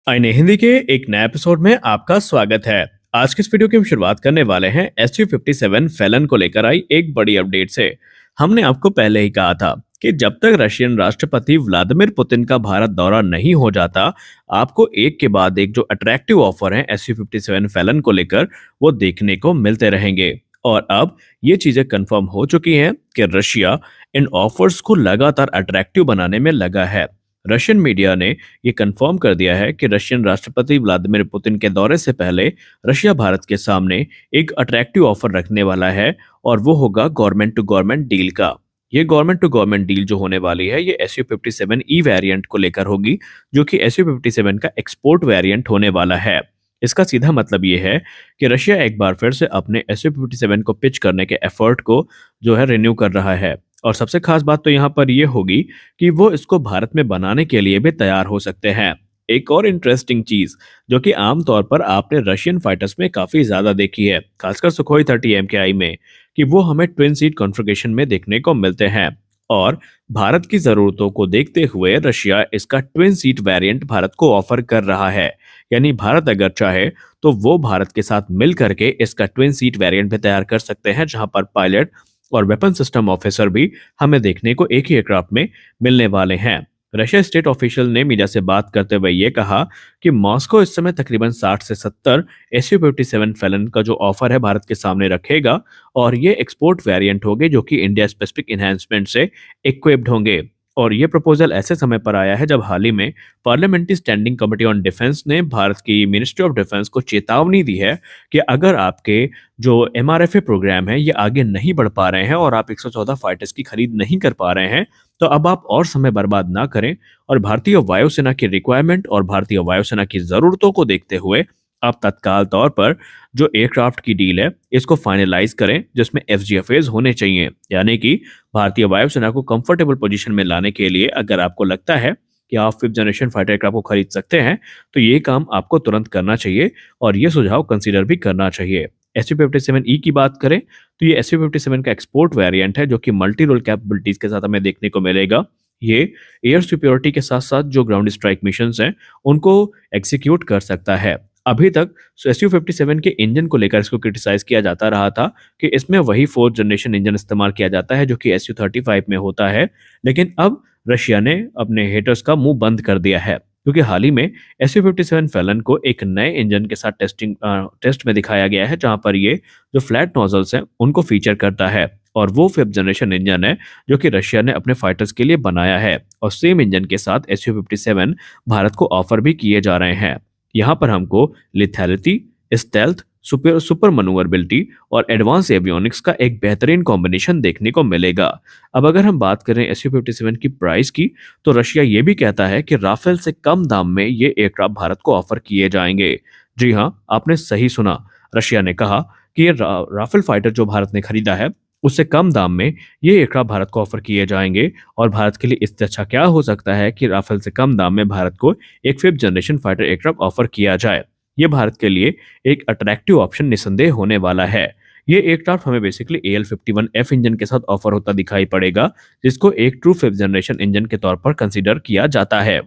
आईने हिंदी के एक नए एपिसोड में आपका स्वागत है। आज की इस वीडियो की हम शुरुआत करने वाले हैं SU-57 फैलन को लेकर आई एक बड़ी अपडेट से। हमने आपको पहले ही कहा था कि जब तक रशियन राष्ट्रपति व्लादिमीर पुतिन का भारत दौरा नहीं हो जाता, आपको एक के बाद एक जो अट्रैक्टिव ऑफर हैं SU-57 फैलन को लेकर, वो देखने को मिलते रहेंगे। और अब ये चीजें कंफर्म हो चुकी हैं कि रशिया इन ऑफर्स को लगातार अट्रैक्टिव बनाने में लगा है। रशियन मीडिया ने ये कंफर्म कर दिया है कि रशियन राष्ट्रपति व्लादिमीर पुतिन के दौरे से पहले रशिया भारत के सामने एक अट्रैक्टिव ऑफर रखने वाला है, और वो होगा गवर्नमेंट टू गवर्नमेंट डील का। ये गवर्नमेंट टू गवर्नमेंट डील जो होने वाली है, ये SU-57E वेरिएंट को लेकर होगी, जो कि SU-57 का एक्सपोर्ट वेरिएंट होने वाला है। इसका सीधा मतलब ये है कि रशिया एक बार फिर से अपने SU-57 को पिच करने के एफर्ट को जो है रिन्यू कर रहा है। और सबसे खास बात तो यहाँ पर यह होगी कि वो इसको भारत में बनाने के लिए भी तैयार हो सकते हैं। एक और इंटरेस्टिंग चीज जो कि आमतौर पर आपने रशियन फाइटर्स में काफी ज्यादा देखी है, खासकर सुखोई 30 MKI में, कि वो हमें ट्विन सीट कॉन्फ़िगरेशन में देखने को मिलते हैं। और भारत की जरूरतों को देखते हुए रशिया इसका ट्विन सीट वेरिएंट भारत को ऑफर कर रहा है। यानी भारत अगर चाहे तो वो भारत के साथ मिल करके इसका ट्विन सीट वेरिएंट भी तैयार कर सकते हैं, जहां पर पायलट और वेपन सिस्टम ऑफिसर भी हमें देखने को एक ही एयरक्राफ्ट में मिलने वाले हैं। रशिया स्टेट ऑफिशियल ने मीडिया से बात करते हुए ये कहा कि मॉस्को इस समय तकरीबन 60 से 70 SU-57 फैलन का जो ऑफर है भारत के सामने रखेगा, और ये एक्सपोर्ट वेरिएंट होंगे जो कि इंडिया स्पेसिफिक इन्हांसमेंट से इक्विप्ड होंगे। और ये प्रपोजल ऐसे समय पर आया है जब हाल ही में parliamentary standing committee on defence ने भारत की मिनिस्ट्री ऑफ डिफेंस को चेतावनी दी है कि अगर आपके जो MRFA प्रोग्राम है ये आगे नहीं बढ़ पा रहे हैं और आप 114 फाइटर्स की खरीद नहीं कर पा रहे हैं, तो अब आप और समय बर्बाद ना करें, और भारतीय वायुसेना की रिक्वायरमेंट और भारतीय वायुसेना की जरूरतों को देखते हुए आप तत्काल तौर पर जो एयरक्राफ्ट की डील है इसको फाइनलाइज करें, जिसमें FGFAs होने चाहिए। यानी कि भारतीय वायुसेना को कंफर्टेबल पोजीशन में लाने के लिए अगर आपको लगता है कि आप 5th जनरेशन फाइटर एयरक्राफ्ट को खरीद सकते हैं, तो ये काम आपको तुरंत करना चाहिए और ये सुझाव कंसीडर भी करना चाहिए। SU-57E की बात करें तो ये SU-57 का एक्सपोर्ट वेरिएंट है जो कि मल्टी रोल कैपेबिलिटीज के साथ हमें देखने को मिलेगा। ये एयर सुपियोरिटी के साथ साथ जो ग्राउंड स्ट्राइक मिशंस हैं उनको एग्जीक्यूट कर सकता है। अभी तक SU-57 के इंजन को लेकर इसको क्रिटिसाइज किया जाता रहा था कि इसमें वही 4th जनरेशन इंजन इस्तेमाल किया जाता है जो कि SU-35 में होता है, लेकिन अब रशिया ने अपने हेटर्स का मुंह बंद कर दिया है, क्योंकि हाल ही में SU-57 फैलन को एक नए इंजन के साथ टेस्ट में दिखाया गया है, जहां पर ये जो फ्लैट नोजल्स हैं उनको फीचर करता है, और वो 5th जनरेशन इंजन है जो कि रशिया ने अपने फाइटर्स के लिए बनाया है। और सेम इंजन के साथ SU-57 भारत को ऑफर भी किए जा रहे हैं। यहाँ पर हमको लिथैलिटी, स्टेल्थ, सुपर मनूवरबिलिटी और एडवांस एवियोनिक्स का एक बेहतरीन कॉम्बिनेशन देखने को मिलेगा। अब अगर हम बात करें SU-57 की प्राइस की, तो रशिया ये भी कहता है कि राफेल से कम दाम में ये एयरक्राफ्ट भारत को ऑफर किए जाएंगे। जी हाँ, आपने सही सुना। रशिया ने कहा कि ये राफेल फाइटर जो भारत ने खरीदा है उससे कम दाम में ये एयरक्राफ्ट भारत को ऑफर किए जाएंगे। और भारत के लिए इससे अच्छा क्या हो सकता है कि राफेल से कम दाम में भारत को एक 5th generation fighter aircraft offer किया जाए। ये भारत के लिए एक अट्रैक्टिव ऑप्शन निसंदेह होने वाला है। ये एयरक्राफ्ट हमें बेसिकली AL-51F इंजन के साथ ऑफर होता दिखाई पड़ेगा, जिसको एक ट्रू 5th जनरेशन इंजन के तौर पर कंसीडर किया जाता है।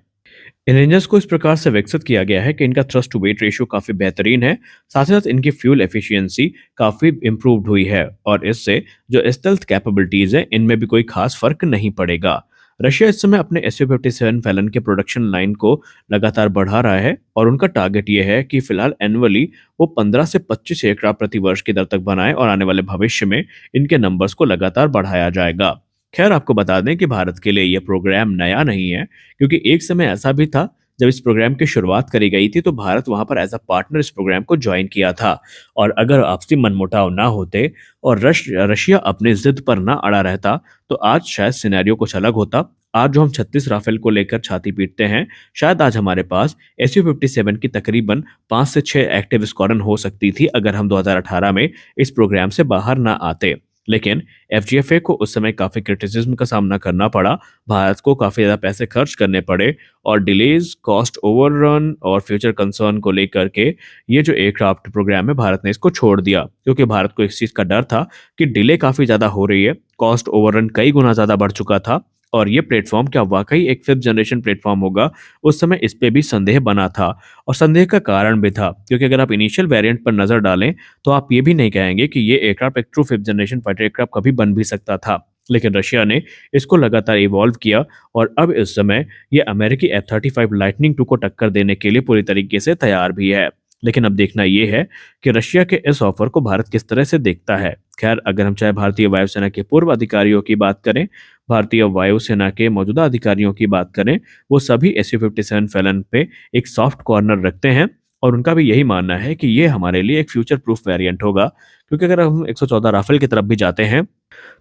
इन इंजन्स को इस प्रकार से विकसित किया गया है कि इनका थ्रस्ट टू वेट रेशियो काफी बेहतरीन है, साथ ही साथ इनकी फ्यूल एफिशिएंसी काफी इंप्रूव्ड हुई है, और इससे जो स्टेल्थ कैपेबिलिटीज है इनमें भी कोई खास फर्क नहीं पड़ेगा। रशिया इस समय अपने SU-57 फैलन के प्रोडक्शन लाइन को लगातार बढ़ा रहा है, और उनका टारगेट ये है कि फिलहाल एनुअली वो 15 से 25 एयरक्राफ्ट प्रति वर्ष की दर तक बनाए, और आने वाले भविष्य में इनके नंबर्स को लगातार बढ़ाया जाएगा। खैर, आपको बता दें कि भारत के लिए यह प्रोग्राम नया नहीं है, क्योंकि एक समय ऐसा भी था जब इस प्रोग्राम की शुरुआत करी गई थी तो भारत वहां पर एज अ पार्टनर इस प्रोग्राम को ज्वाइन किया था। और अगर आपसी मनमुटाव ना होते और रशिया अपने जिद पर ना अड़ा रहता, तो आज शायद सिनेरियो कुछ अलग होता। आज जो हम 36 राफेल को लेकर छाती पीटते हैं, शायद आज हमारे पास SU-57 की तकरीबन 5 से 6 एक्टिव स्क्वाड्रन हो सकती थी अगर हम 2018 में इस प्रोग्राम से बाहर ना आते। लेकिन FGFA को उस समय काफी क्रिटिसिज्म का सामना करना पड़ा, भारत को काफी ज्यादा पैसे खर्च करने पड़े, और डिलेज, कॉस्ट ओवररन और फ्यूचर कंसर्न को लेकर के ये जो एयरक्राफ्ट प्रोग्राम है भारत ने इसको छोड़ दिया, क्योंकि भारत को इस चीज का डर था कि डिले काफी ज्यादा हो रही है, कॉस्ट ओवररन कई गुना ज्यादा बढ़ चुका था, और ये प्लेटफॉर्म क्या वाकई एक फिफ्थ जनरेशन प्लेटफॉर्म होगा, उस समय इस पे भी संदेह बना था। और संदेह का कारण भी था, क्योंकि अगर आप इनिशियल वेरिएंट पर नजर डालें तो आप ये भी नहीं कहेंगे कि ये एयरक्राफ्ट एक true fifth generation fighter aircraft कभी बन भी सकता था। लेकिन रशिया ने इसको लगातार इवॉल्व किया और अब इस समय ये अमेरिकी F-35 लाइटनिंग टू को टक्कर देने के लिए पूरी तरीके से तैयार भी है। लेकिन अब देखना ये है कि रशिया के इस ऑफर को भारत किस तरह से देखता है। खैर, अगर हम चाहे भारतीय वायुसेना के पूर्व अधिकारियों की बात करें, भारतीय वायुसेना के मौजूदा अधिकारियों की बात करें, वो सभी Su-57 फैलन पे एक सॉफ्ट कॉर्नर रखते हैं और उनका भी यही मानना है कि ये हमारे लिए एक फ्यूचर प्रूफ वेरिएंट होगा। क्योंकि अगर हम 114 राफेल की तरफ भी जाते हैं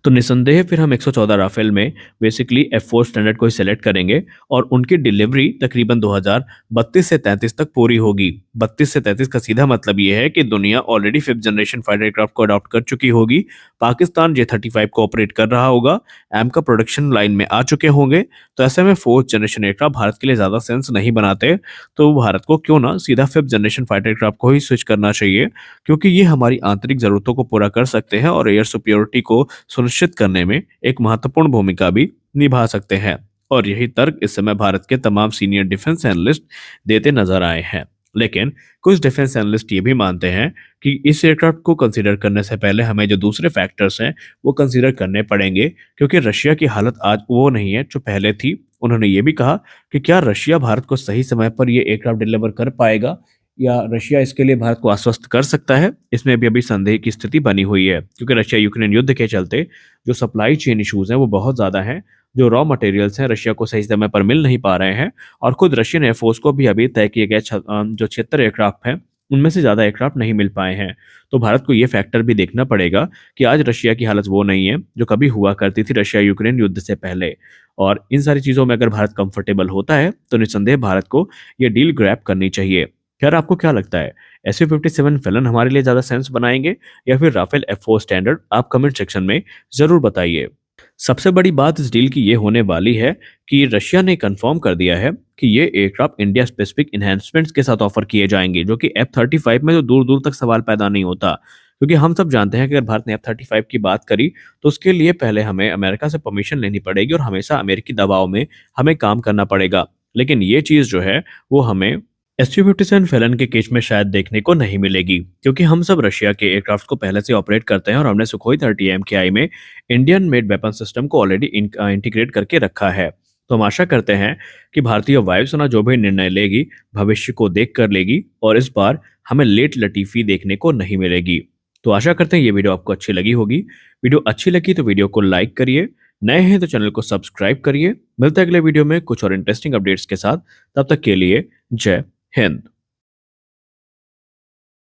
तो निसंदेह फिर हम 114 राफेल में बेसिकली F4 स्टैंडर्ड को ही सेलेक्ट करेंगे और उनकी डिलीवरी तकरीबन 2032 से 33 तक पूरी होगी। 32 से 33 का सीधा मतलब ये है कि दुनिया already fifth generation fighter aircraft को अडॉप्ट कर चुकी होगी। पाकिस्तान J-35 को ऑपरेट कर रहा होगा, एम का प्रोडक्शन लाइन में आ चुके होंगे। तो ऐसे में फोर्थ जनरेशन एयरक्राफ्ट भारत के लिए ज्यादा सेंस नहीं बनाते, तो भारत को क्यों ना सीधा फिफ्थ जनरेशन फाइटर एयरक्राफ्ट को ही स्विच करना चाहिए, क्योंकि ये हमारी आंतरिक जरूरतों को पूरा कर सकते हैं और एयर सुपियोरिटी को सुनिश्चित करने में एक महत्वपूर्ण भूमिका भी निभा सकते हैं। और यही तर्क इस समय भारत के तमाम सीनियर डिफेंस एनालिस्ट देते नजर आए हैं। लेकिन कुछ डिफेंस एनालिस्ट ये भी मानते हैं कि इस एयरक्राफ्ट को कंसीडर करने से पहले हमें जो दूसरे फैक्टर्स हैं वो कंसीडर करने पड़ेंगे, क्योंकि रशिया की हालत आज वो नहीं है जो पहले थी। उन्होंने ये भी कहा कि क्या रशिया भारत को सही समय पर ये एयरक्राफ्ट डिलीवर कर पाएगा या रशिया इसके लिए भारत को आश्वस्त कर सकता है, इसमें भी अभी संदेह की स्थिति बनी हुई है। क्योंकि रशिया यूक्रेन युद्ध के चलते जो सप्लाई चेन इश्यूज हैं वो बहुत ज़्यादा हैं। जो रॉ मटेरियल्स हैं रशिया को सही समय पर मिल नहीं पा रहे हैं और खुद रशियन एयरफोर्स को भी अभी तय किए गए जो 76 एयरक्राफ्ट हैं उनमें से ज़्यादा एयरक्राफ्ट नहीं मिल पाए हैं। तो भारत को ये फैक्टर भी देखना पड़ेगा कि आज रशिया की हालत वो नहीं है जो कभी हुआ करती थी रशिया यूक्रेन युद्ध से पहले। और इन सारी चीज़ों में अगर भारत कंफर्टेबल होता है तो निस्संदेह भारत को ये डील ग्रैब करनी चाहिए। खैर, आपको क्या लगता है, Su-57 फैलन हमारे लिए ज़्यादा सेंस बनाएंगे या फिर राफेल F4 स्टैंडर्ड? आप कमेंट सेक्शन में ज़रूर बताइए। सबसे बड़ी बात इस डील की ये होने वाली है कि रशिया ने कंफर्म कर दिया है कि ये एयरक्राफ्ट इंडिया स्पेसिफिक इन्हेंसमेंट्स के साथ ऑफर किए जाएंगे, जो कि F-35 में तो दूर दूर तक सवाल पैदा नहीं होता। क्योंकि हम सब जानते हैं कि अगर भारत ने F-35 की बात करी तो उसके लिए पहले हमें अमेरिका से परमिशन लेनी पड़ेगी और हमेशा अमेरिकी दबाव में हमें काम करना पड़ेगा। लेकिन ये चीज़ जो है वो हमें Su-57 फैलन के केस में शायद देखने को नहीं मिलेगी, क्योंकि हम सब रशिया के एयरक्राफ्ट को पहले से ऑपरेट करते हैं और हमने सुखोई 30 MKI में इंडियन मेड वेपन सिस्टम को ऑलरेडी इंटीग्रेट करके रखा है। तो हम आशा करते हैं कि भारतीय वायुसेना जो भी निर्णय लेगी भविष्य को देख कर लेगी और इस बार हमें लेट लतीफी देखने को नहीं मिलेगी। तो आशा करते हैं ये वीडियो आपको अच्छी लगी होगी। वीडियो अच्छी लगी तो वीडियो को लाइक करिए, नए हैं तो चैनल को सब्सक्राइब करिए। मिलते हैं अगले वीडियो में कुछ और इंटरेस्टिंग अपडेट्स के साथ। तब तक के लिए जय हिंद।